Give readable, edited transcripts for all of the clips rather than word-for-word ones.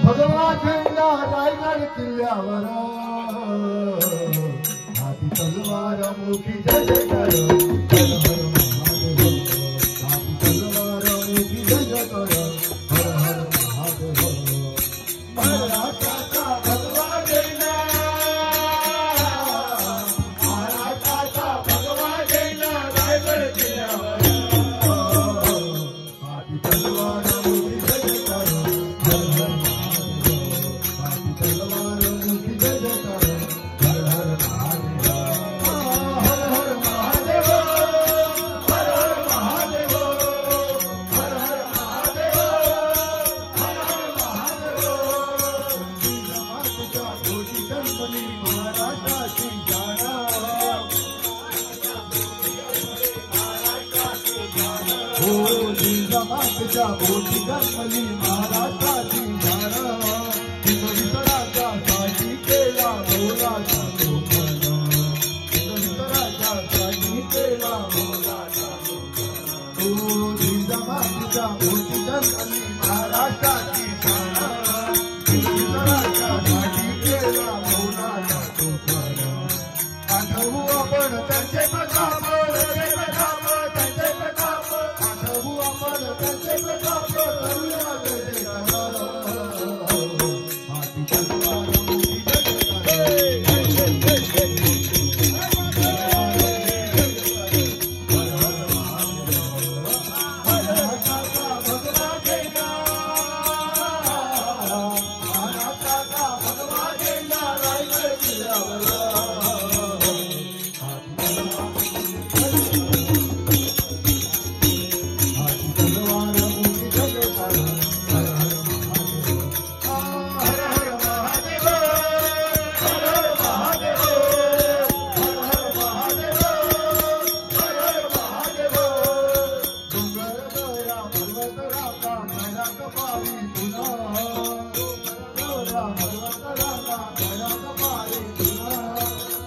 भगवा झेंडा रायगड किल्ल्यावर हाती तलवार मुखी जय जयकार हर हर महादेव हाती तलवार मुखी जय जयकार हर हर महादेव महाराष्ट्राचा भगवा झेंडा महाराष्ट्राचा भगवा झेंडा रायगड किल्ल्यावर हाती तलवार मुखी जय जयकार हर हर तलवार मुखी जय जयकार हर हर महादेव हर हर महादेव हर हर महादेव हर हर महादेव महादेव कोटी गणपती महाराष्ट्राची जाणा हो जिजामातेच्या कोटी गणपती महाराष्ट्राची जाणा राजासाठी केला मोलाचा लोकांना राजासाठी केला मोलाचा लोकांना हो जिजामातीच्या मोठी गणपती महाराष्ट्राची शाळा राजासाठी केला मोलाचा लोकांना आठवू आपण त्यांचे प्रताप त्यांचे प्रताप आठवू आपण त्यांचे प्रताप करूया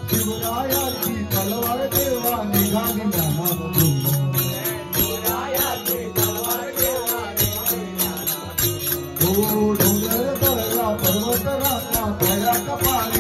शिवरायाची तलवार देवा निघाली ज्ञानामधून हो डोंगर दळला पर्वत राखला दया कपाली